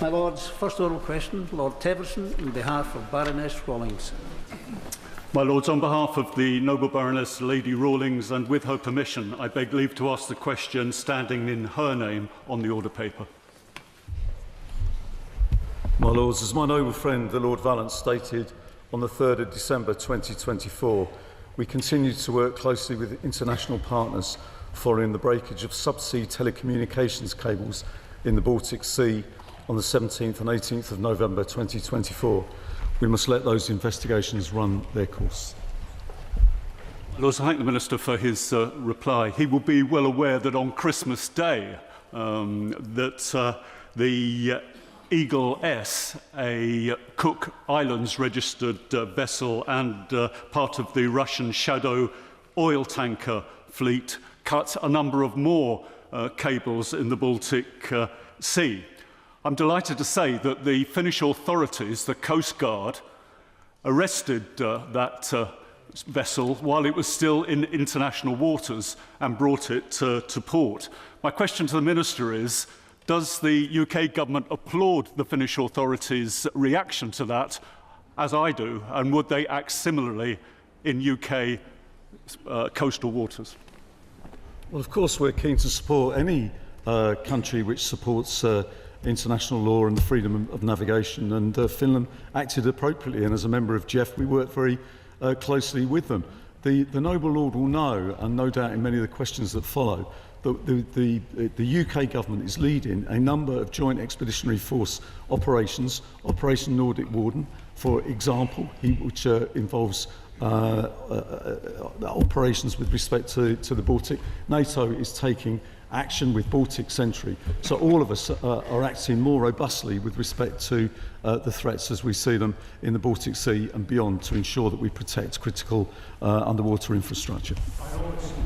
My Lords, first oral question, Lord Teverson, on behalf of Baroness Rawlings. My Lords, on behalf of the noble Baroness Lady Rawlings and with her permission, I beg leave to ask the question standing in her name on the order paper. My Lords, as my noble friend the Lord Valence stated on the 3rd of December 2024, we continue to work closely with international partners following the breakage of subsea telecommunications cables in the Baltic Sea on the 17th and 18th of November 2024. We must let those investigations run their course. Lords, I thank the Minister for his reply. He will be well aware that on Christmas Day the Eagle S, a Cook Islands registered vessel and part of the Russian shadow oil tanker fleet, cut a number of more cables in the Baltic Sea. I'm delighted to say that the Finnish authorities, the Coast Guard, arrested that vessel while it was still in international waters and brought it to port. My question to the Minister is, does the UK government applaud the Finnish authorities' reaction to that, as I do, and would they act similarly in UK coastal waters? Well, of course, we're keen to support any country which supports international law and the freedom of navigation, and Finland acted appropriately, and as a member of GEF we worked very closely with them. The noble Lord will know, and no doubt in many of the questions that follow, that the UK government is leading a number of joint expeditionary force operations. Operation Nordic Warden, for example, which involves operations with respect to the Baltic. NATO is taking action with Baltic Sentry. So all of us are acting more robustly with respect to the threats as we see them in the Baltic Sea and beyond, to ensure that we protect critical underwater infrastructure.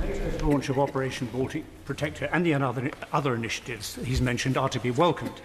NATO's launch of Operation Baltic Protector and the other initiatives he's mentioned are to be welcomed.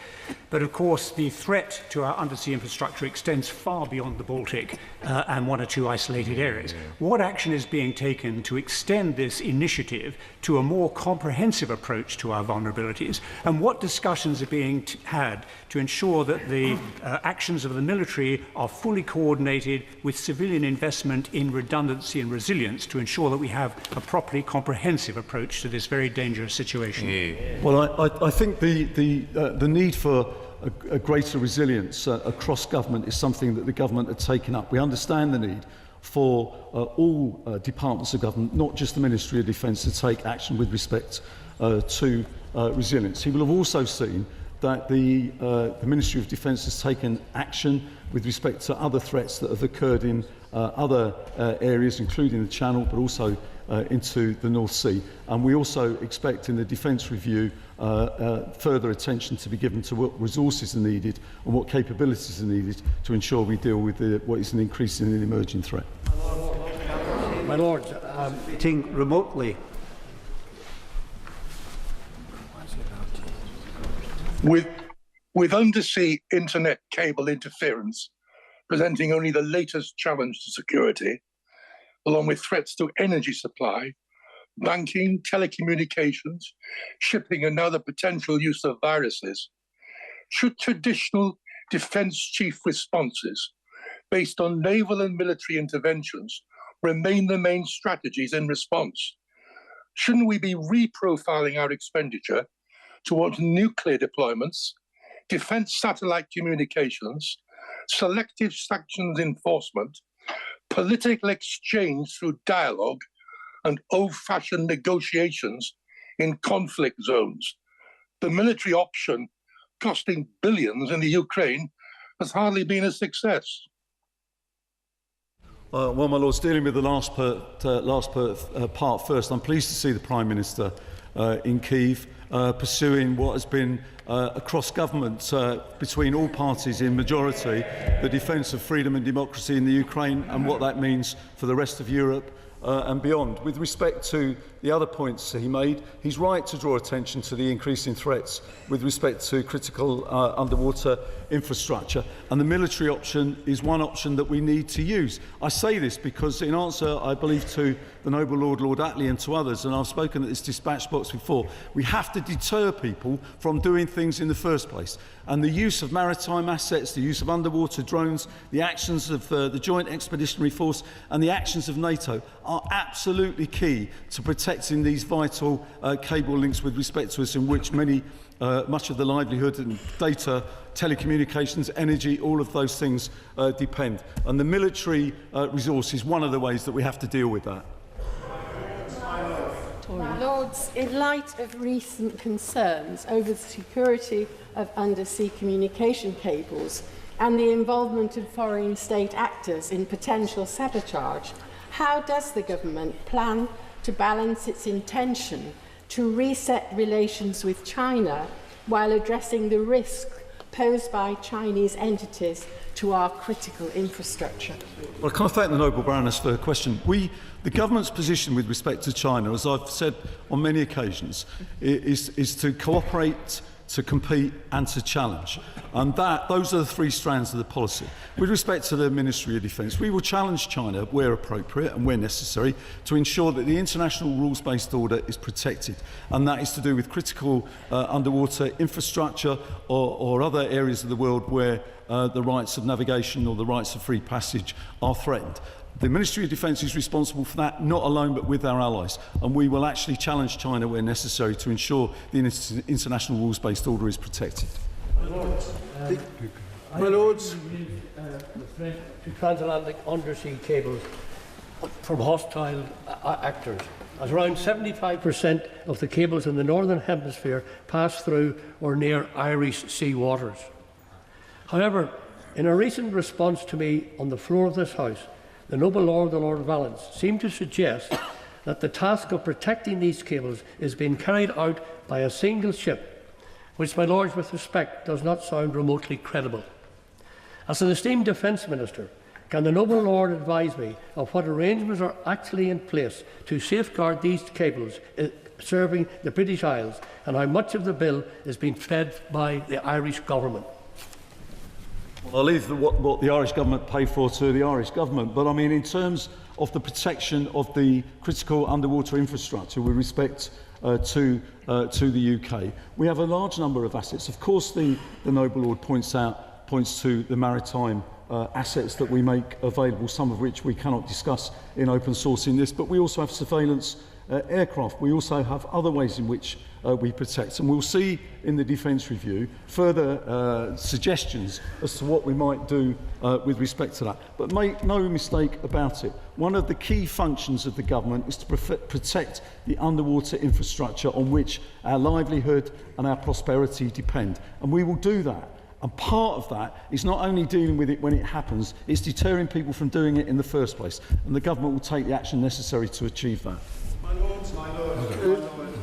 But of course, the threat to our undersea infrastructure extends far beyond the Baltic and one or two isolated areas. What action is being taken to extend this initiative to a more comprehensive approach to our vulnerabilities? And what discussions are being had to ensure that the actions of the military are fully coordinated with civilian investment in redundancy and resilience to ensure that we have a properly comprehensive approach to this very dangerous situation? Well, I think the need for a greater resilience across government is something that the government had taken up. We understand the need for all departments of government, not just the Ministry of Defence, to take action with respect to resilience. He will have also seen that the Ministry of Defence has taken action with respect to other threats that have occurred in other areas, including the Channel, but also into the North Sea. And we also expect in the Defence Review further attention to be given to what resources are needed and what capabilities are needed to ensure we deal with what is an increasingly emerging threat. My Lord, meeting remotely. With undersea internet cable interference presenting only the latest challenge to security, along with threats to energy supply, banking, telecommunications, shipping, and now the potential use of viruses, should traditional defence chief responses based on naval and military interventions remain the main strategies in response? Shouldn't we be reprofiling our expenditure towards nuclear deployments, defence satellite communications, selective sanctions enforcement, political exchange through dialogue, and old-fashioned negotiations in conflict zones? The military option, costing billions in the Ukraine, has hardly been a success. Well, my Lords, dealing with the last part first, I'm pleased to see the Prime Minister in Kyiv pursuing what has been across government between all parties in majority, the defence of freedom and democracy in the Ukraine and what that means for the rest of Europe and beyond. With respect to the other points he made, he's right to draw attention to the increasing threats with respect to critical underwater infrastructure, and the military option is one option that we need to use. I say this because in answer, I believe, to the Noble Lord, Lord Attlee, and to others, and I've spoken at this dispatch box before, we have to deter people from doing things in the first place. And the use of maritime assets, the use of underwater drones, the actions of the Joint Expeditionary Force and the actions of NATO are absolutely key to protecting these vital cable links with respect to us, in which much of the livelihood and data, telecommunications, energy, all of those things depend. And the military resource is one of the ways that we have to deal with that. My Lords, in light of recent concerns over the security of undersea communication cables and the involvement of foreign state actors in potential sabotage, how does the government plan to balance its intention to reset relations with China while addressing the risk posed by Chinese entities to our critical infrastructure? Well, can I thank the Noble Baroness for her question? The government's position with respect to China, as I've said on many occasions, is to cooperate, to compete and to challenge. And those are the three strands of the policy. With respect to the Ministry of Defence, we will challenge China where appropriate and where necessary to ensure that the international rules-based order is protected. And that is to do with critical underwater infrastructure or other areas of the world where the rights of navigation or the rights of free passage are threatened. The Ministry of Defence is responsible for that, not alone but with our allies, and we will actually challenge China where necessary to ensure the international rules-based order is protected. My Lords, the threat to transatlantic undersea cables from hostile actors, as around 75% of the cables in the Northern Hemisphere pass through or near Irish sea waters. However, in a recent response to me on the floor of this House, the Noble Lord, the Lord of Valence, seemed to suggest that the task of protecting these cables is being carried out by a single ship, which, my Lords, with respect, does not sound remotely credible. As an esteemed Defence Minister, can the Noble Lord advise me of what arrangements are actually in place to safeguard these cables serving the British Isles, and how much of the bill is being fed by the Irish Government? Well, I'll leave what the Irish Government pay for to the Irish Government, but I mean in terms of the protection of the critical underwater infrastructure with respect to the UK, we have a large number of assets. Of course, the Noble Lord points to the maritime assets that we make available, some of which we cannot discuss in open source in this, but we also have surveillance aircraft. We also have other ways in which we protect, and we'll see in the Defence Review further suggestions as to what we might do with respect to that. But make no mistake about it, one of the key functions of the government is to protect the underwater infrastructure on which our livelihood and our prosperity depend, and we will do that. And part of that is not only dealing with it when it happens, it's deterring people from doing it in the first place, and the government will take the action necessary to achieve that. My Lords,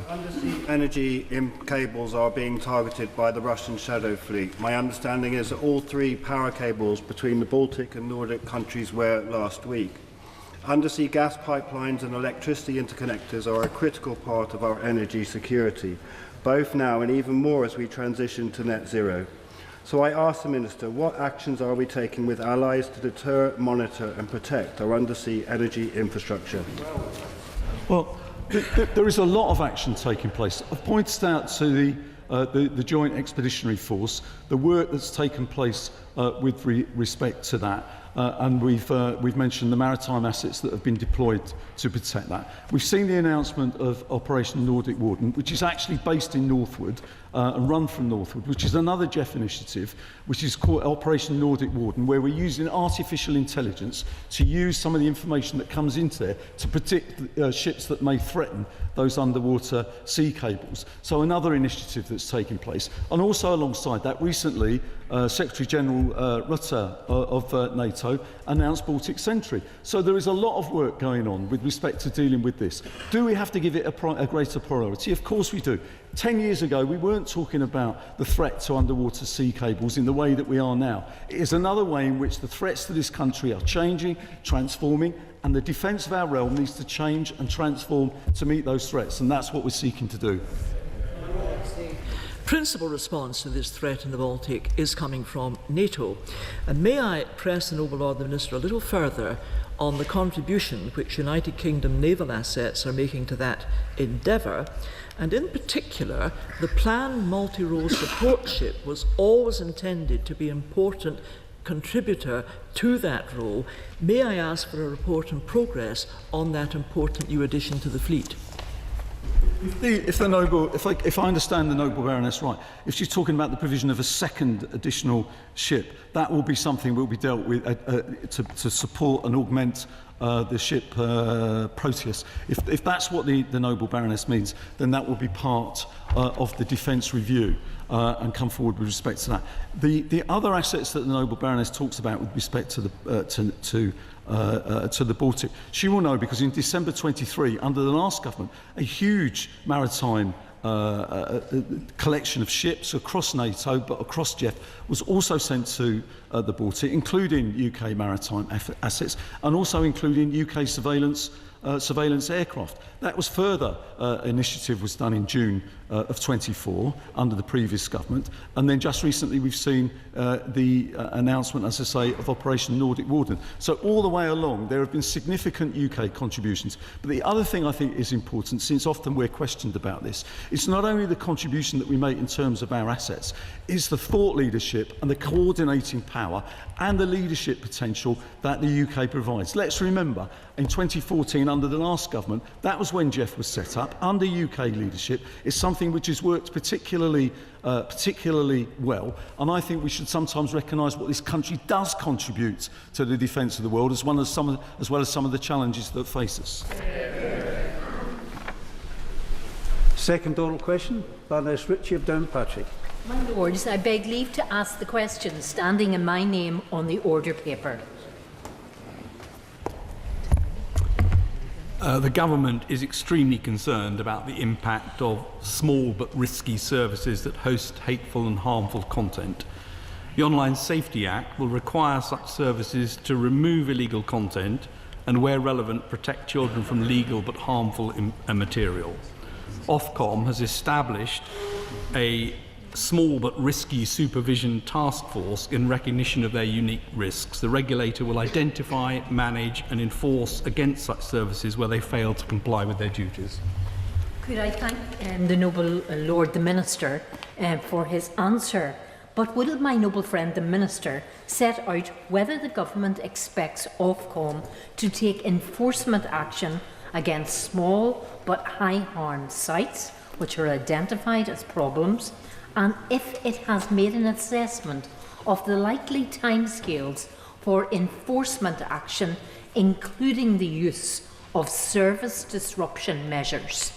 undersea energy cables are being targeted by the Russian shadow fleet. My understanding is that all three power cables between the Baltic and Nordic countries were last week. Undersea gas pipelines and electricity interconnectors are a critical part of our energy security, both now and even more as we transition to net zero. So I ask the Minister, what actions are we taking with allies to deter, monitor and protect our undersea energy infrastructure? Well, there is a lot of action taking place. I've pointed out to the Joint Expeditionary Force the work that's taken place with respect to that. And we've mentioned the maritime assets that have been deployed to protect that. We've seen the announcement of Operation Nordic Warden, which is actually based in Northwood and run from Northwood, which is another JEF initiative, which is called Operation Nordic Warden, where we're using artificial intelligence to use some of the information that comes into there to predict ships that may threaten those underwater sea cables. So another initiative that's taking place. And also alongside that, recently, Secretary-General Rutte of NATO announced Baltic Sentry. So there is a lot of work going on with respect to dealing with this. Do we have to give it a greater priority? Of course we do. 10 years ago, we weren't talking about the threat to underwater sea cables in the way that we are now. It is another way in which the threats to this country are changing, transforming, and the defence of our realm needs to change and transform to meet those threats, and that's what we're seeking to do. principal response to this threat in the Baltic is coming from NATO. And may I press the Noble Lord the Minister a little further on the contribution which United Kingdom naval assets are making to that endeavour, and in particular the planned multi-role support ship was always intended to be an important contributor to that role. May I ask for a report on progress on that important new addition to the fleet? If I understand the Noble Baroness right, if she's talking about the provision of a second additional ship, that will be something will be dealt with to support and augment the ship Proteus. If that's what the Noble Baroness means, then that will be part of the defence review and come forward with respect to that. The other assets that the Noble Baroness talks about with respect to the Baltic, she will know because in December 23, under the last government, a huge maritime collection of ships across NATO, but across JEF, was also sent to the Baltic, including UK maritime assets and also including UK surveillance aircraft. That was further initiative was done in June of 24 under the previous government, and then just recently we've seen the announcement, as I say, of Operation Nordic Warden. So all the way along there have been significant UK contributions. But the other thing I think is important, since often we're questioned about this, it's not only the contribution that we make in terms of our assets, it's the thought leadership and the coordinating power and the leadership potential that the UK provides. Let's remember, in 2014, under the last government, that was when JEF was set up, under UK leadership. It's something which has worked particularly well, and I think we should sometimes recognise what this country does contribute to the defence of the world, as well as some of the challenges that face us. Second oral question, Baroness Ritchie of Downpatrick. My Lords, I beg leave to ask the question standing in my name on the order paper. The government is extremely concerned about the impact of small but risky services that host hateful and harmful content. The Online Safety Act will require such services to remove illegal content and, where relevant, protect children from legal but harmful material. Ofcom has established a small but risky supervision task force in recognition of their unique risks. The regulator will identify, manage and enforce against such services where they fail to comply with their duties. Could I thank the noble Lord the Minister for his answer, but will my noble friend the Minister set out whether the government expects Ofcom to take enforcement action against small but high harm sites which are identified as problems, and if it has made an assessment of the likely timescales for enforcement action, including the use of service disruption measures?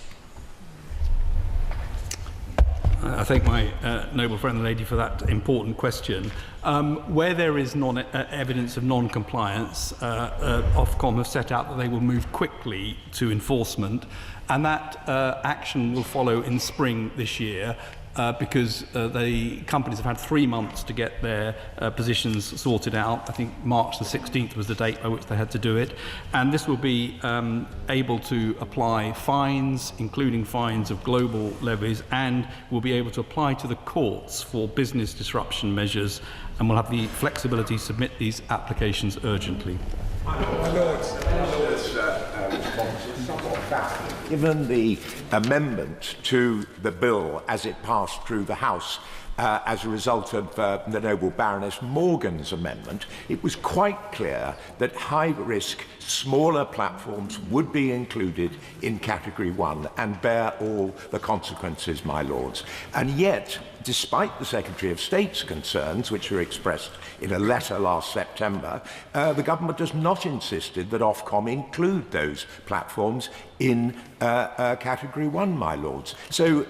I thank my noble friend the lady for that important question. Where there is evidence of non-compliance, Ofcom have set out that they will move quickly to enforcement, and that action will follow in spring this year. Because the companies have had 3 months to get their positions sorted out. I think March the 16th was the date by which they had to do it. And this will be able to apply fines, including fines of global levies, and will be able to apply to the courts for business disruption measures, and will have the flexibility to submit these applications urgently. Given the amendment to the bill as it passed through the House as a result of the Noble Baroness Morgan's amendment, it was quite clear that high-risk, smaller platforms would be included in Category 1 and bear all the consequences, my lords. And yet, despite the Secretary of State's concerns, which were expressed in a letter last September, the government has not insisted that Ofcom include those platforms in Category 1, my lords. So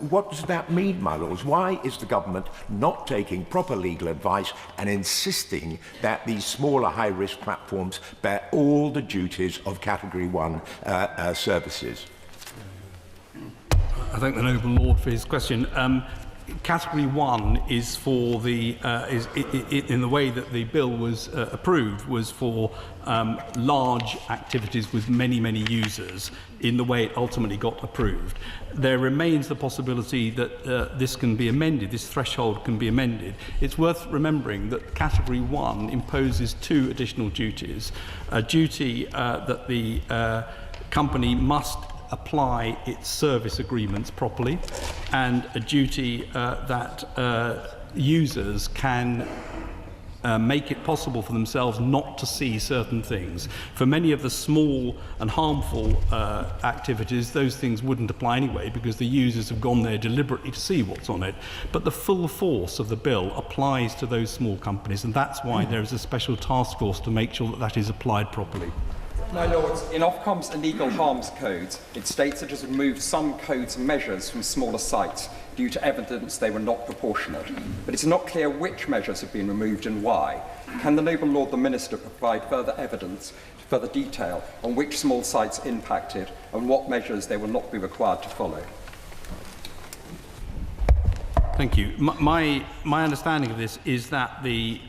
what does that mean, my lords? Why is the government not taking proper legal advice and insisting that these smaller high-risk platforms bear all the duties of Category 1 services? I thank the noble lord for his question. Category 1 is for the, in the way that the bill was approved, was for large activities with many, many users in the way it ultimately got approved. There remains the possibility that this can be amended, this threshold can be amended. It's worth remembering that Category 1 imposes 2 additional duties. A duty that the company must apply its service agreements properly, and a duty that users can make it possible for themselves not to see certain things. For many of the small and harmful activities, those things wouldn't apply anyway because the users have gone there deliberately to see what's on it. But the full force of the bill applies to those small companies, and that's why there is a special task force to make sure that that is applied properly. My Lords, in Ofcom's illegal harms code, it states it has removed some codes and measures from smaller sites due to evidence they were not proportionate. But it's not clear which measures have been removed and why. Can the Noble Lord the Minister provide further evidence, further detail on which small sites impacted and what measures they will not be required to follow? Thank you. My understanding of this is that the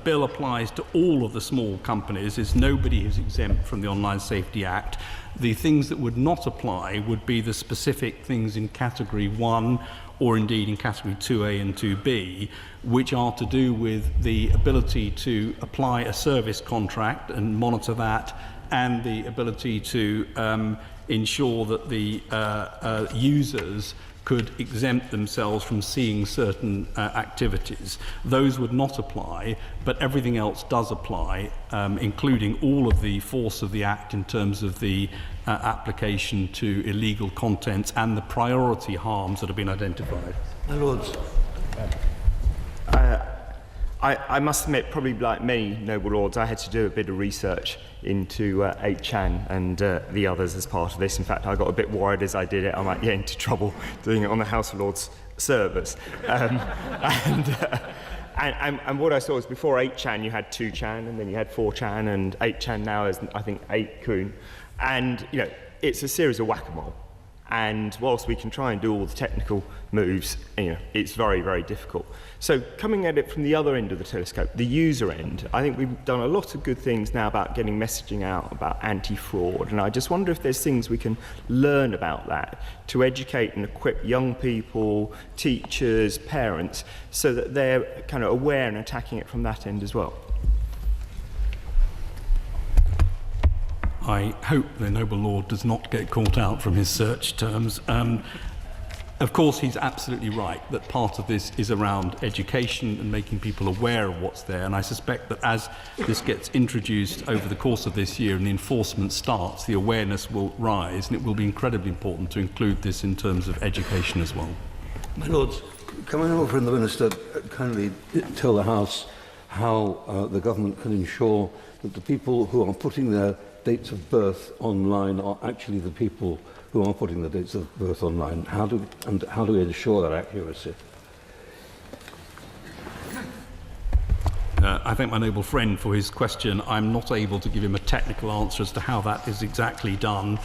bill applies to all of the small companies. Is nobody who's exempt from the Online Safety Act. The things that would not apply would be the specific things in Category 1 or indeed in Category 2A and 2B, which are to do with the ability to apply a service contract and monitor that, and the ability to ensure that the users could exempt themselves from seeing certain activities. Those would not apply, but everything else does apply, including all of the force of the Act in terms of the application to illegal contents and the priority harms that have been identified. My Lords. I must admit, probably like many noble lords, I had to do a bit of research into 8chan and the others as part of this. In fact, I got a bit worried as I did it. I might get into trouble doing it on the House of Lords servers. And what I saw was before 8chan, you had 2chan, and then you had 4chan, and 8chan now is, I think, 8kun. And, you know, it's a series of whack-a-mole. And whilst we can try and do all the technical moves, you know, it's very, very difficult. So coming at it from the other end of the telescope, the user end, I think we've done a lot of good things now about getting messaging out about anti-fraud. And I just wonder if there's things we can learn about that to educate and equip young people, teachers, parents, so that they're kind of aware and attacking it from that end as well. I hope the Noble Lord does not get caught out from his search terms. Of course, he's absolutely right that part of this is around education and making people aware of what's there. And I suspect that as this gets introduced over the course of this year and the enforcement starts, the awareness will rise, and it will be incredibly important to include this in terms of education as well. My Lords, can I know from the Minister kindly tell the House how the government can ensure that the people who are putting their dates of birth online are actually the people who are putting the dates of birth online? How do we ensure that accuracy? I thank my noble friend for his question. I'm not able to give him a technical answer as to how that is exactly done.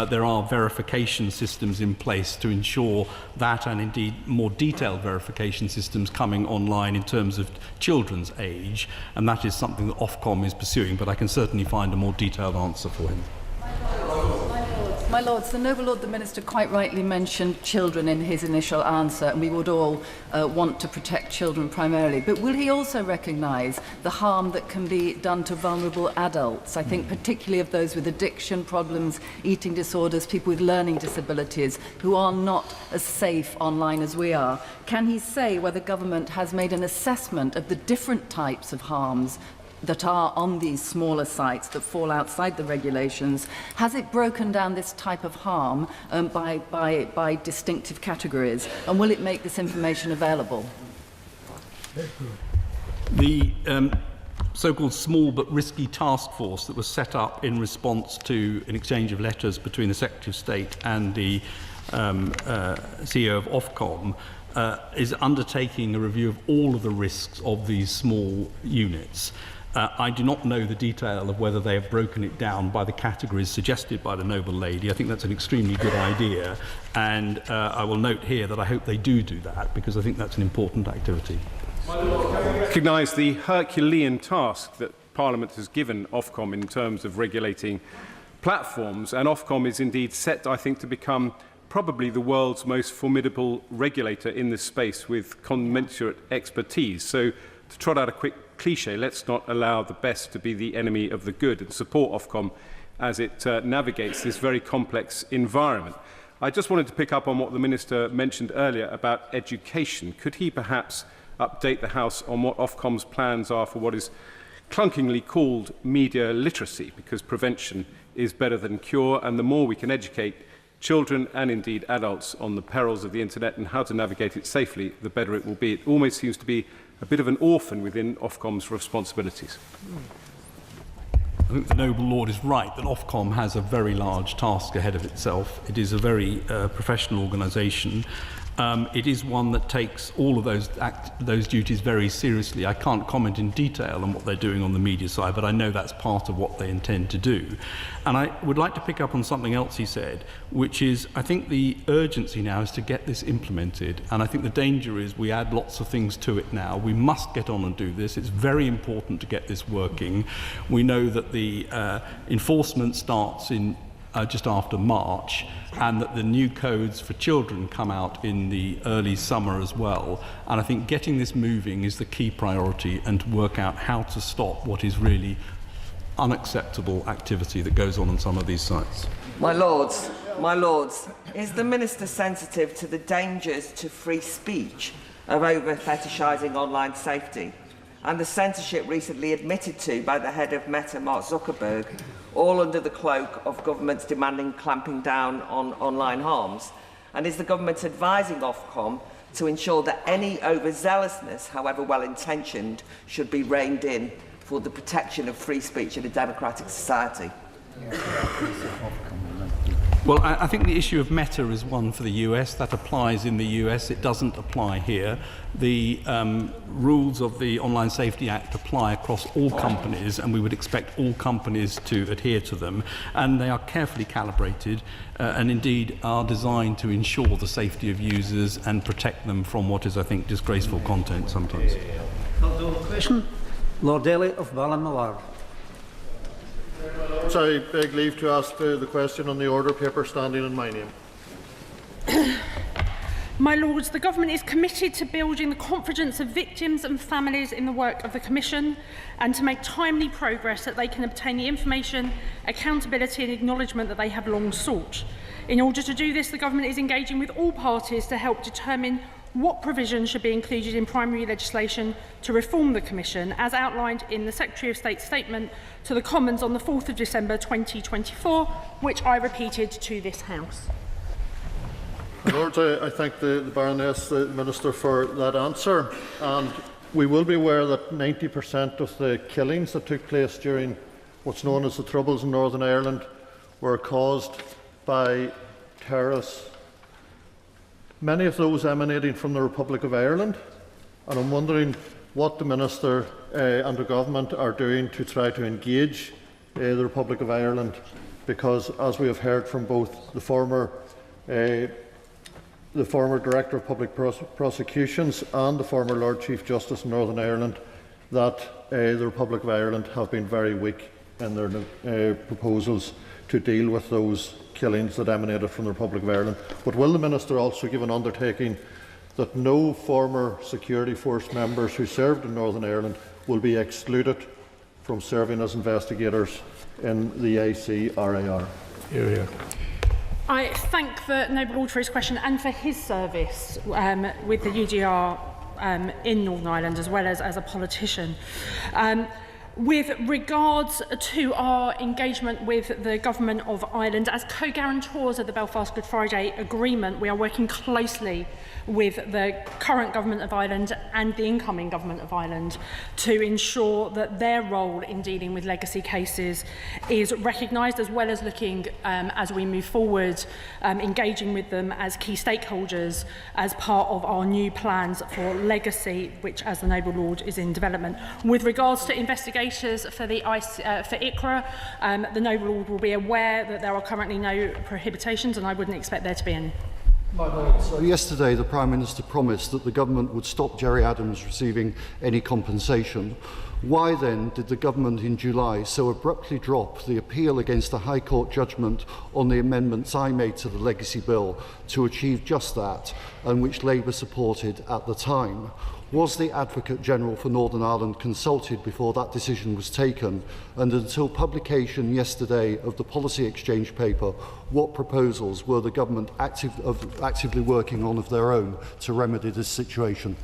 There are verification systems in place to ensure that, and indeed more detailed verification systems coming online in terms of children's age, and that is something that Ofcom is pursuing, but I can certainly find a more detailed answer for him. My Lords, the Noble Lord the Minister quite rightly mentioned children in his initial answer, and we would all want to protect children primarily. But will he also recognise the harm that can be done to vulnerable adults? I think particularly of those with addiction problems, eating disorders, people with learning disabilities who are not as safe online as we are. Can he say whether government has made an assessment of the different types of harms that are on these smaller sites that fall outside the regulations? Has it broken down this type of harm by distinctive categories? And will it make this information available? The so-called small but risky task force that was set up in response to an exchange of letters between the Secretary of State and the CEO of Ofcom is undertaking a review of all of the risks of these small units. I do not know the detail of whether they have broken it down by the categories suggested by the noble lady. I think that's an extremely good idea, and I will note here that I hope they do that, because I think that's an important activity. Recognise the Herculean task that Parliament has given Ofcom in terms of regulating platforms, and Ofcom is indeed set, I think, to become probably the world's most formidable regulator in this space with commensurate expertise. So, to trot out a quick cliche, let's not allow the best to be the enemy of the good, and support Ofcom as it navigates this very complex environment. I just wanted to pick up on what the Minister mentioned earlier about education. Could he perhaps update the House on what Ofcom's plans are for what is clunkingly called media literacy, because prevention is better than cure, and the more we can educate children and indeed adults on the perils of the internet and how to navigate it safely, the better it will be. It almost seems to be a bit of an orphan within Ofcom's responsibilities. I think the noble lord is right that Ofcom has a very large task ahead of itself. It is a very professional organisation. It is one that takes all of those duties very seriously. I can't comment in detail on what they're doing on the media side, but I know that's part of what they intend to do. And I would like to pick up on something else he said, which is, I think the urgency now is to get this implemented. And I think the danger is we add lots of things to it now. We must get on and do this. It's very important to get this working. We know that the enforcement starts in just after March, and that the new codes for children come out in the early summer as well. And I think getting this moving is the key priority, and to work out how to stop what is really unacceptable activity that goes on some of these sites. My Lords, is the Minister sensitive to the dangers to free speech of over-fetishising online safety and the censorship recently admitted to by the head of Meta, Mark Zuckerberg, all under the cloak of governments demanding clamping down on online harms? And is the government advising Ofcom to ensure that any overzealousness, however well-intentioned, should be reined in for the protection of free speech in a democratic society? Well, I think the issue of Meta is one for the US. That applies in the US. It doesn't apply here. The rules of the Online Safety Act apply across all companies, and we would expect all companies to adhere to them. And they are carefully calibrated and indeed are designed to ensure the safety of users and protect them from what is, I think, disgraceful content sometimes. Question. Lord Daly of Ballinmallar. I beg leave to ask the question on the order paper standing in my name. My Lords, the Government is committed to building the confidence of victims and families in the work of the Commission, and to make timely progress that they can obtain the information, accountability and acknowledgement that they have long sought. In order to do this, the Government is engaging with all parties to help determine what provisions should be included in primary legislation to reform the Commission, as outlined in the Secretary of State's statement to the Commons on the 4th of December 2024, which I repeated to this House. Lords, I thank the Baroness, the Minister, for that answer. And we will be aware that 90% of the killings that took place during what's known as the Troubles in Northern Ireland were caused by terrorists. Many of those emanating from the Republic of Ireland, and I'm wondering what the Minister and the Government are doing to try to engage the Republic of Ireland, because, as we have heard from both the former Director of Public Prosecutions and the former Lord Chief Justice in Northern Ireland, that the Republic of Ireland have been very weak in their proposals to deal with those killings that emanated from the Republic of Ireland. But will the Minister also give an undertaking that no former security force members who served in Northern Ireland will be excluded from serving as investigators in the ICRAR? I thank the Noble Lord for his question and for his service with the UDR in Northern Ireland, as well as a politician. With regards to our engagement with the Government of Ireland, as co-guarantors of the Belfast Good Friday Agreement, we are working closely with the current Government of Ireland and the incoming Government of Ireland to ensure that their role in dealing with legacy cases is recognised, as well as looking, as we move forward, engaging with them as key stakeholders as part of our new plans for legacy, which, as the Noble Lord, is in development. With regards to investigation investigators for the for ICRA. The Noble Lord will be aware that there are currently no prohibitions, and I wouldn't expect there to be any. So yesterday, the Prime Minister promised that the government would stop Gerry Adams receiving any compensation. Why then did the government in July so abruptly drop the appeal against the High Court judgment on the amendments I made to the Legacy Bill to achieve just that, and which Labour supported at the time? Was the Advocate General for Northern Ireland consulted before that decision was taken? And until publication yesterday of the policy exchange paper, what proposals were the government actively working on of their own to remedy this situation?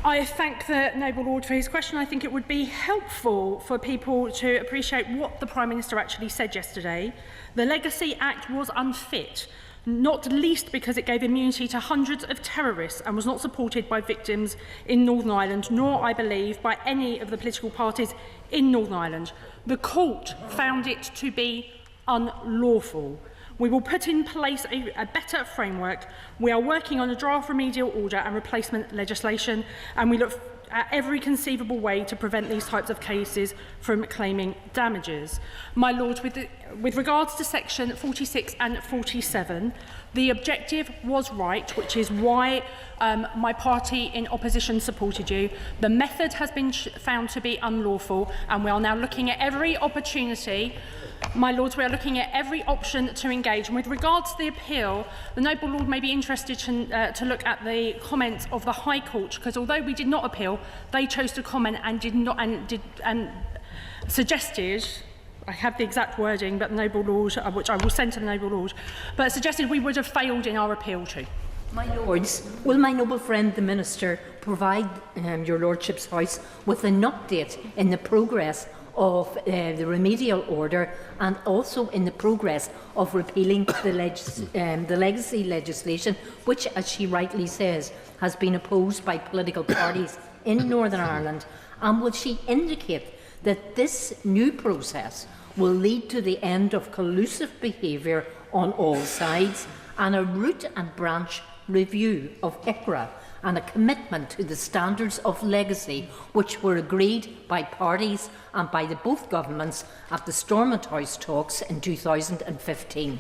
I thank the Noble Lord for his question. I think it would be helpful for people to appreciate what the Prime Minister actually said yesterday. The Legacy Act was unfit, not least because it gave immunity to hundreds of terrorists and was not supported by victims in Northern Ireland, nor, I believe, by any of the political parties in Northern Ireland. The court found it to be unlawful. We will put in place a better framework. We are working on a draft remedial order and replacement legislation, and we look at every conceivable way to prevent these types of cases from claiming damages. My Lord, with regards to section 46 and 47, the objective was right, which is why my party in opposition supported you. The method has been found to be unlawful, and we are now looking at every opportunity. My Lords, we are looking at every option to engage. And with regards to the appeal, the Noble Lord may be interested to look at the comments of the High Court, because although we did not appeal, they chose to comment and suggested, I have the exact wording, but the Noble Lord, which I will send to the Noble Lord, but suggested we would have failed in our appeal too. My Lords, will my noble friend the Minister provide your Lordship's House with an update in the progress of the remedial order and also in the progress of repealing the legacy legislation, which, as she rightly says, has been opposed by political parties in Northern Ireland? And will she indicate that this new process will lead to the end of collusive behaviour on all sides and a root and branch review of ICRA and a commitment to the standards of legacy which were agreed by parties and by both governments at the Stormont House talks in 2015?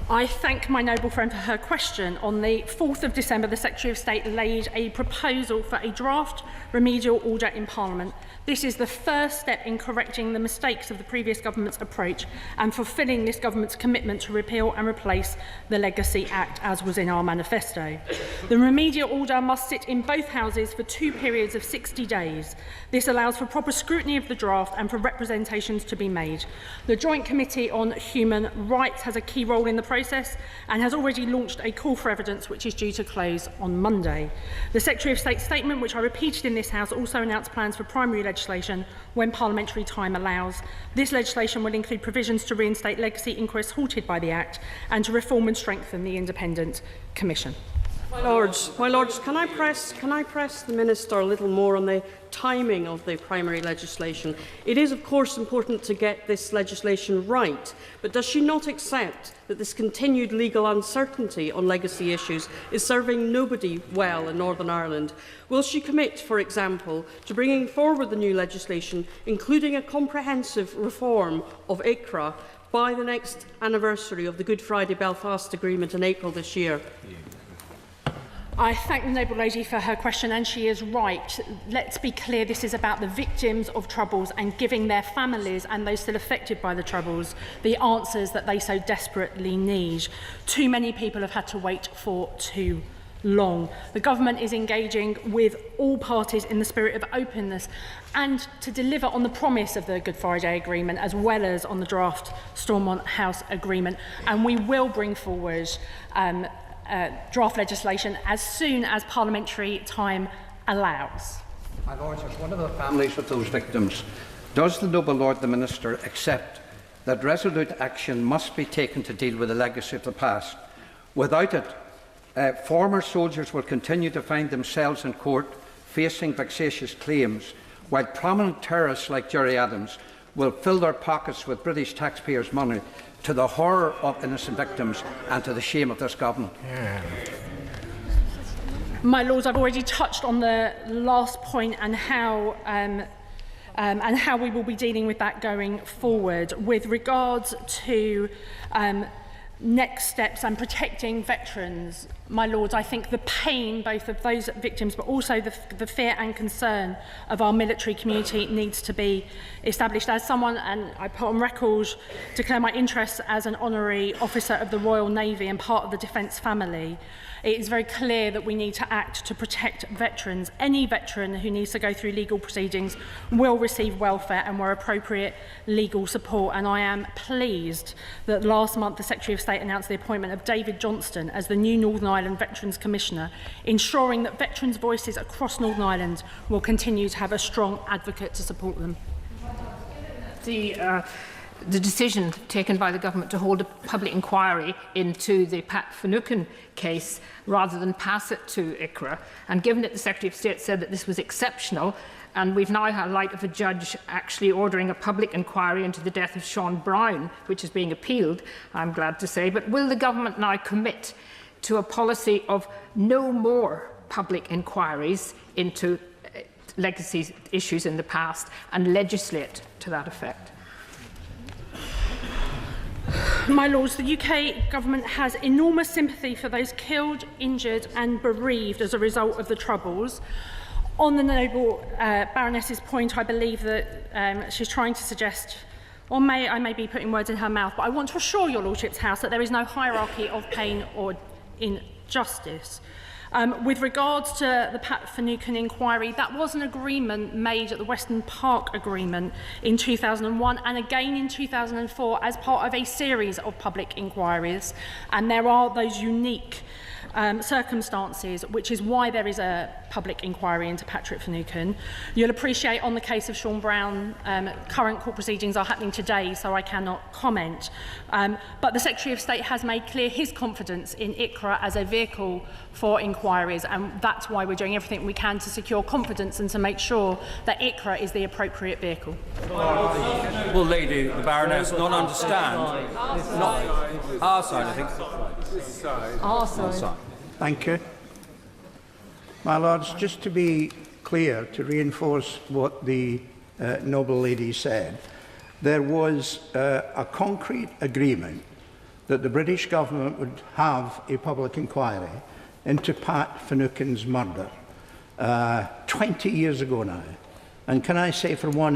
I thank my noble friend for her question. On the 4th of December, the Secretary of State laid a proposal for a draft remedial order in Parliament. This is the first step in correcting the mistakes of the previous government's approach and fulfilling this government's commitment to repeal and replace the Legacy Act, as was in our manifesto. The remedial order must sit in both houses for 2 periods of 60 days. This allows for proper scrutiny of the draft and for representations to be made. The Joint Committee on Human Rights has a key role in the process and has already launched a call for evidence which is due to close on Monday. The Secretary of State's statement, which I repeated in this House, also announced plans for primary legislation when parliamentary time allows. This legislation will include provisions to reinstate legacy inquests halted by the Act and to reform and strengthen the Independent Commission. My Lords, can I press the Minister a little more on the timing of the primary legislation? It is, of course, important to get this legislation right, but does she not accept that this continued legal uncertainty on legacy issues is serving nobody well in Northern Ireland? Will she commit, for example, to bringing forward the new legislation, including a comprehensive reform of ICRA, by the next anniversary of the Good Friday Belfast Agreement in April this year? I thank the noble lady for her question, and she is right. Let's be clear, this is about the victims of Troubles and giving their families and those still affected by the Troubles the answers that they so desperately need. Too many people have had to wait for too long. The government is engaging with all parties in the spirit of openness and to deliver on the promise of the Good Friday Agreement as well as on the draft Stormont House Agreement, and we will bring forward draft legislation as soon as parliamentary time allows. My Lords, as one of the families of those victims, does the noble Lord the Minister accept that resolute action must be taken to deal with the legacy of the past? Without it, former soldiers will continue to find themselves in court facing vexatious claims, while prominent terrorists like Gerry Adams will fill their pockets with British taxpayers' money, to the horror of innocent victims and to the shame of this government. My Lords, I've already touched on the last point and how we will be dealing with that going forward. With regards to next steps and protecting veterans, my Lords, I think the pain both of those victims but also the fear and concern of our military community needs to be established. As someone, and I put on record, declare my interest as an honorary officer of the Royal Navy and part of the defence family, it is very clear that we need to act to protect veterans. Any veteran who needs to go through legal proceedings will receive welfare and where appropriate legal support. And I am pleased that last month the Secretary of State announced the appointment of David Johnston as the new Northern Ireland Veterans Commissioner, ensuring that veterans' voices across Northern Ireland will continue to have a strong advocate to support them. The decision taken by the government to hold a public inquiry into the Pat Finucane case rather than pass it to ICRA, and given that the Secretary of State said that this was exceptional, and we've now had light of a judge actually ordering a public inquiry into the death of Sean Brown, which is being appealed, I'm glad to say, but will the government now commit to a policy of no more public inquiries into legacy issues in the past and legislate to that effect? My Lords, the UK Government has enormous sympathy for those killed, injured and bereaved as a result of the Troubles. On the noble Baroness's point, I believe that she's trying to suggest, or I may be putting words in her mouth, but I want to assure your Lordship's House that there is no hierarchy of pain or injustice. With regards to the Pat Finucane inquiry, that was an agreement made at the Western Park Agreement in 2001 and again in 2004 as part of a series of public inquiries. And there are those unique circumstances, which is why there is a public inquiry into Patrick Finucane. You'll appreciate on the case of Sean Brown, current court proceedings are happening today, so I cannot comment. But the Secretary of State has made clear his confidence in ICRA as a vehicle for inquiries, and that's why we're doing everything we can to secure confidence and to make sure that ICRA is the appropriate vehicle. Will Lady, the Baroness, not understand? Not our side, I think. Our side. Thank you. My Lords, just to be clear, to reinforce what the noble lady said, there was a concrete agreement that the British government would have a public inquiry into Pat Finucane's murder 20 years ago now. And can I say, for one,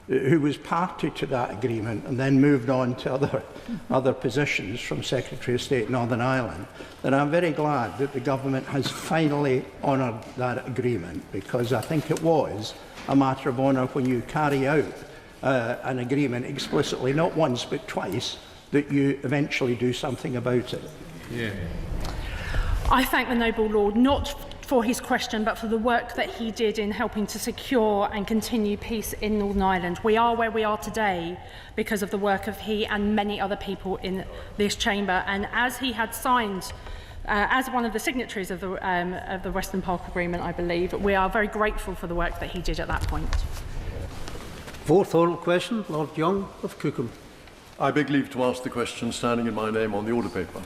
who was party to that agreement and then moved on to other positions from Secretary of State Northern Ireland, that I'm very glad that the government has finally honoured that agreement, because I think it was a matter of honour when you carry out an agreement explicitly, not once but twice, that you eventually do something about it. Yeah. I thank the noble lord not for his question, but for the work that he did in helping to secure and continue peace in Northern Ireland. We are where we are today because of the work of he and many other people in this chamber. And as he had signed, as one of the signatories of the Western Park Agreement, I believe, we are very grateful for the work that he did at that point. Fourth oral question, Lord Young of Cookham. I beg leave to ask the question standing in my name on the order paper.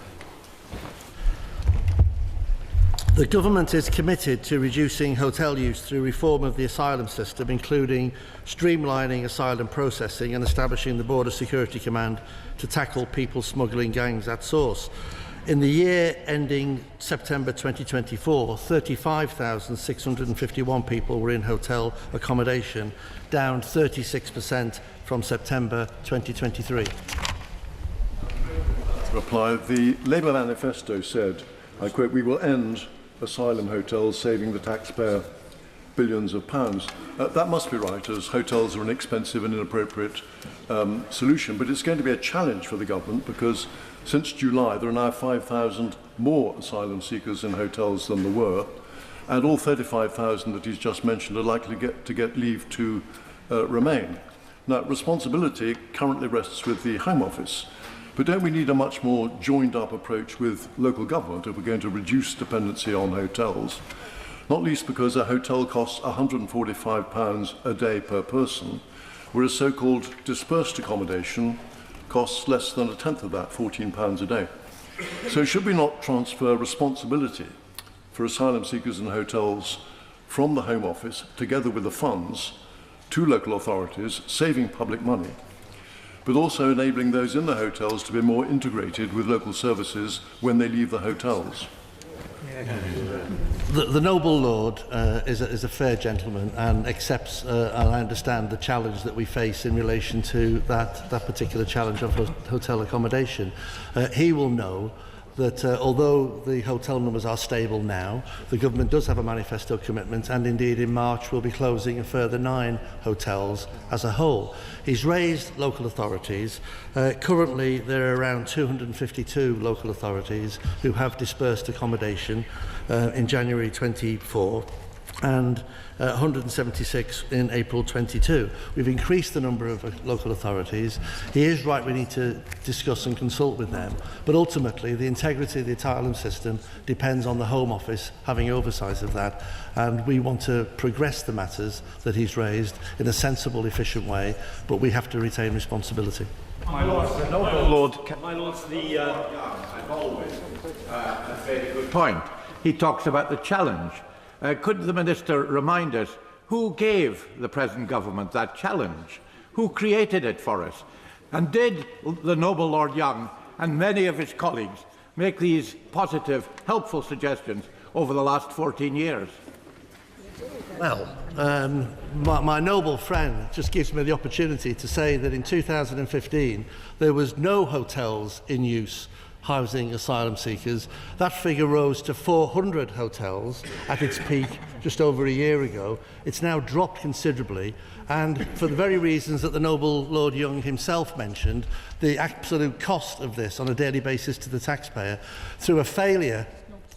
The Government is committed to reducing hotel use through reform of the asylum system, including streamlining asylum processing and establishing the Border Security Command to tackle people smuggling gangs at source. In the year ending September 2024, 35,651 people were in hotel accommodation, down 36% from September 2023. To reply, the Labour manifesto said, I quote, "We will end asylum hotels, saving the taxpayer billions of pounds." That must be right, as hotels are an expensive and inappropriate solution, but it's going to be a challenge for the government because since July there are now 5,000 more asylum seekers in hotels than there were, and all 35,000 that he's just mentioned are likely to get leave to remain. Now, responsibility currently rests with the Home Office, but don't we need a much more joined-up approach with local government if we're going to reduce dependency on hotels? Not least because a hotel costs £145 a day per person, whereas so-called dispersed accommodation costs less than a tenth of that, £14 a day. So should we not transfer responsibility for asylum seekers in hotels from the Home Office, together with the funds, to local authorities, saving public money, but also enabling those in the hotels to be more integrated with local services when they leave the hotels. The noble lord is a fair gentleman and accepts, and I understand, the challenge that we face in relation to that particular challenge of hotel accommodation. He will know that although the hotel numbers are stable now, the government does have a manifesto commitment, and indeed in March we'll be closing a further 9 hotels as a whole. He's raised local authorities. Currently there are around 252 local authorities who have dispersed accommodation in January 24 and 176 in April 22. We've increased the number of local authorities. He is right, we need to discuss and consult with them, but ultimately the integrity of the asylum system depends on the Home Office having oversight of that, and we want to progress the matters that he's raised in a sensible, efficient way, but we have to retain responsibility. My Lord, the noble Lord... My Lords, always a very good point. He talks about the challenge. Could the Minister remind us who gave the present government that challenge? Who created it for us? And did the noble Lord Young and many of his colleagues make these positive, helpful suggestions over the last 14 years? Well, my noble friend just gives me the opportunity to say that in 2015 there was no hotels in use housing asylum seekers. That figure rose to 400 hotels at its peak just over a year ago. It's now dropped considerably, and for the very reasons that the noble Lord Young himself mentioned, the absolute cost of this on a daily basis to the taxpayer, through a failure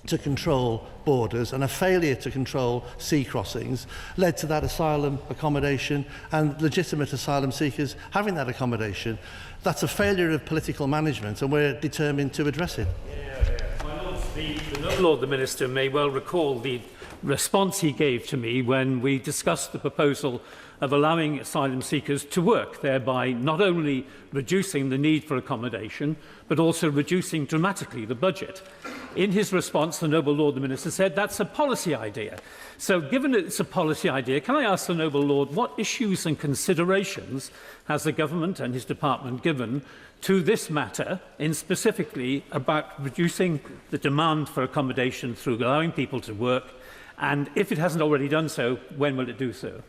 to control borders and a failure to control sea crossings, led to that asylum accommodation and legitimate asylum seekers having that accommodation. That's a failure of political management, and we're determined to address it. My Lords, the noble Lord the Minister may well recall the response he gave to me when we discussed the proposal of allowing asylum seekers to work, thereby not only reducing the need for accommodation, but also reducing dramatically the budget. In his response, the noble Lord the Minister said that's a policy idea. So given it's a policy idea, can I ask the noble Lord what issues and considerations has the government and his department given to this matter, in specifically about reducing the demand for accommodation through allowing people to work, and if it hasn't already done so, when will it do so?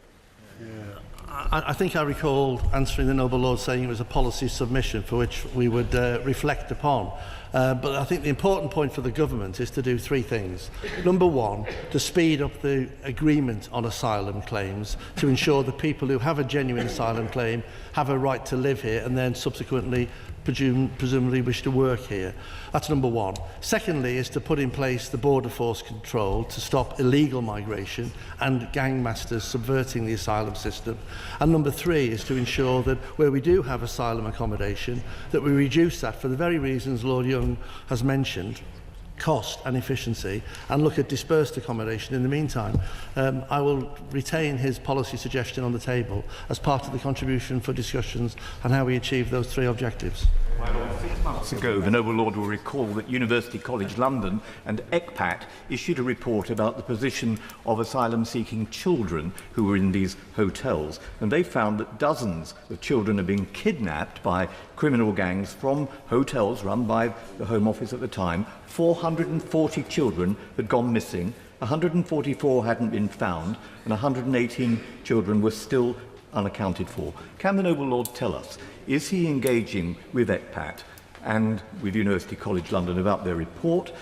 I think I recall answering the noble Lord saying it was a policy submission for which we would reflect upon. But I think the important point for the government is to do 3 things. Number 1, to speed up the agreement on asylum claims to ensure that people who have a genuine asylum claim have a right to live here and then subsequently presumably wish to work here. That's number 1. Secondly is to put in place the border force control to stop illegal migration and gangmasters subverting the asylum system. And number 3 is to ensure that where we do have asylum accommodation, that we reduce that for the very reasons Lord Young has mentioned, cost and efficiency, and look at dispersed accommodation in the meantime. I will retain his policy suggestion on the table as part of the contribution for discussions on how we achieve those 3 objectives. 6 months ago, the noble Lord will recall that University College London and ECPAT issued a report about the position of asylum-seeking children who were in these hotels, and they found that dozens of children are being kidnapped by criminal gangs from hotels run by the Home Office at the time. 440 children had gone missing, 144 hadn't been found, and 118 children were still unaccounted for. Can the noble Lord tell us, is he engaging with ECPAT and with University College London about their report?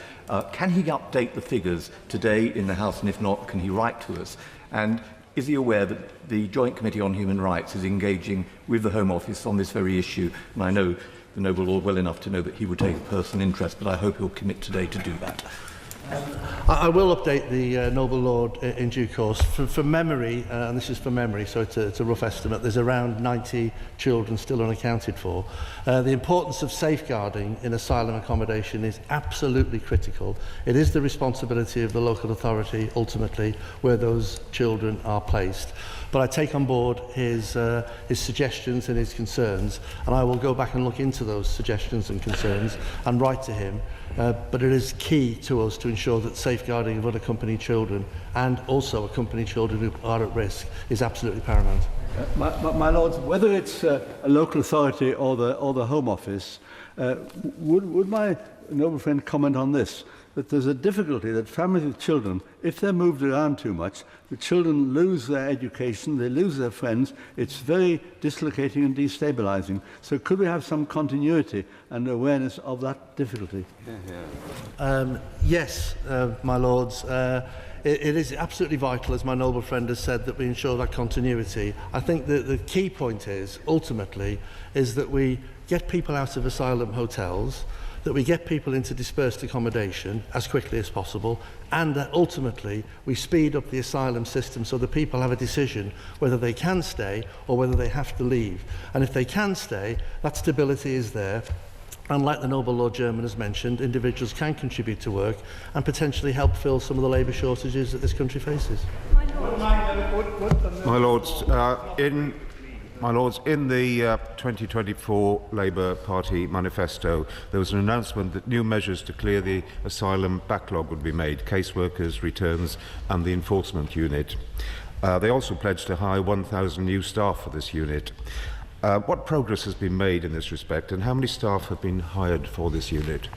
Can he update the figures today in the House, and if not, can he write to us? And is he aware that the Joint Committee on Human Rights is engaging with the Home Office on this very issue? And I know the noble Lord well enough to know that he would take a personal interest, but I hope he'll commit today to do that. I will update the noble Lord in due course. From memory, and this is from memory, so it's a rough estimate, there's around 90 children still unaccounted for. The importance of safeguarding in asylum accommodation is absolutely critical. It is the responsibility of the local authority, ultimately, where those children are placed. But I take on board his suggestions and his concerns, and I will go back and look into those suggestions and concerns and write to him. But it is key to us to ensure that safeguarding of unaccompanied children and also accompanied children who are at risk is absolutely paramount. My Lords, whether it's a local authority or the Home Office, would my noble friend comment on this? That there's a difficulty that families with children, if they're moved around too much, the children lose their education, they lose their friends. It's very dislocating and destabilising. So could we have some continuity and awareness of that difficulty? Yes, my Lords. It is absolutely vital, as my noble friend has said, that we ensure that continuity. I think that the key point is, ultimately, is that we get people out of asylum hotels, that we get people into dispersed accommodation as quickly as possible, and that ultimately we speed up the asylum system so that people have a decision whether they can stay or whether they have to leave. And if they can stay, that stability is there. And like the Noble Lord German has mentioned, individuals can contribute to work and potentially help fill some of the labour shortages that this country faces. My Lords, in the 2024 Labour Party manifesto, there was an announcement that new measures to clear the asylum backlog would be made, caseworkers, returns and the enforcement unit. They also pledged to hire 1,000 new staff for this unit. What progress has been made in this respect, and how many staff have been hired for this unit?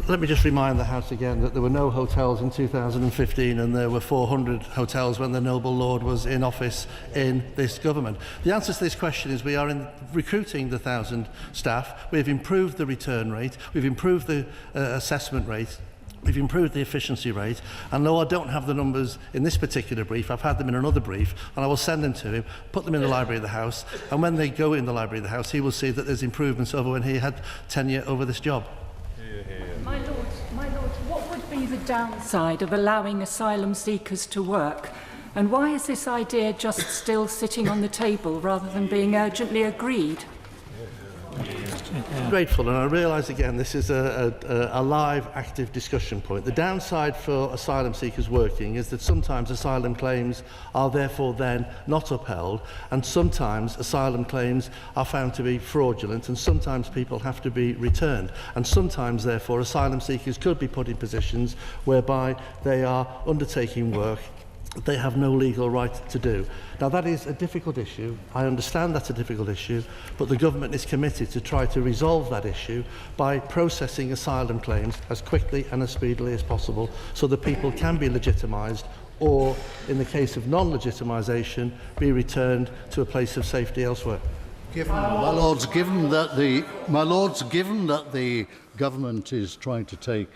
Let me just remind the House again that there were no hotels in 2015 and there were 400 hotels when the Noble Lord was in office in this government. The answer to this question is we are recruiting the 1,000 staff. We've improved the return rate, we've improved the assessment rate, we've improved the efficiency rate, and though I don't have the numbers in this particular brief, I've had them in another brief, and I will send them to him, put them in the Library of the House, and when they go in the Library of the House, he will see that there's improvements over when he had tenure over this job. My Lords, what would be the downside of allowing asylum seekers to work? And why is this idea just still sitting on the table rather than being urgently agreed? Grateful, and I realise again this is a live, active discussion point. The downside for asylum seekers working is that sometimes asylum claims are therefore then not upheld, and sometimes asylum claims are found to be fraudulent, and sometimes people have to be returned, and sometimes therefore asylum seekers could be put in positions whereby they are undertaking work they have no legal right to do. Now that is a difficult issue. I understand that's a difficult issue, but the government is committed to try to resolve that issue by processing asylum claims as quickly and as speedily as possible so that people can be legitimised or, in the case of non-legitimisation, be returned to a place of safety elsewhere. My Lords, given that the government is trying to take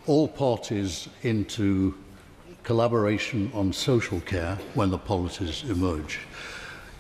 all parties into collaboration on social care when the policies emerge.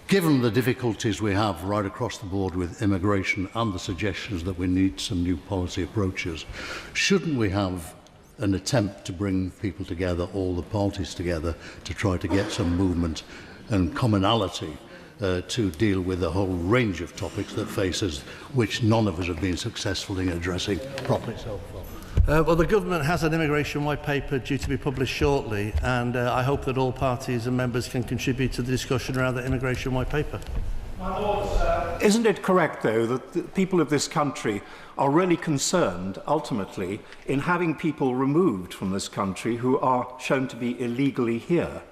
Given the difficulties we have right across the board with immigration and the suggestions that we need some new policy approaches, shouldn't we have an attempt to bring people together, all the parties together, to try to get some movement and commonality to deal with a whole range of topics that face us, which none of us have been successful in addressing properly so far? Well, the government has an immigration white paper due to be published shortly, and I hope that all parties and members can contribute to the discussion around the immigration white paper. Isn't it correct, though, that the people of this country are really concerned, ultimately, in having people removed from this country who are shown to be illegally here?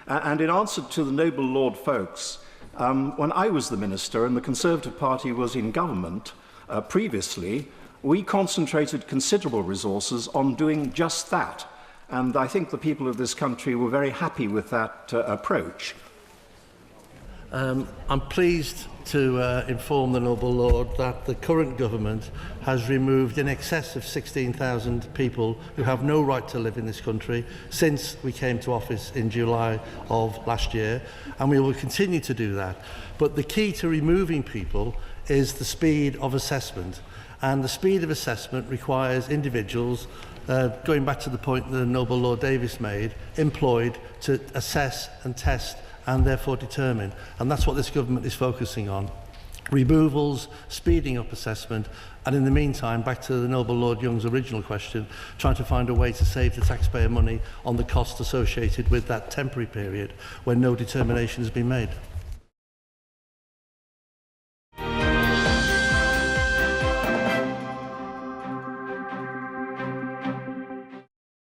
And in answer to the Noble Lord folks, when I was the Minister and the Conservative Party was in government previously, we concentrated considerable resources on doing just that. And I think the people of this country were very happy with that approach. I'm pleased to inform the Noble Lord that the current government has removed in excess of 16,000 people who have no right to live in this country since we came to office in July of last year, and we will continue to do that. But the key to removing people is the speed of assessment. And the speed of assessment requires individuals, going back to the point that the Noble Lord Davis made, employed to assess and test and therefore determine. And that's what this government is focusing on. removals, speeding up assessment, and in the meantime, back to the Noble Lord Young's original question, trying to find a way to save the taxpayer money on the cost associated with that temporary period when no determination has been made.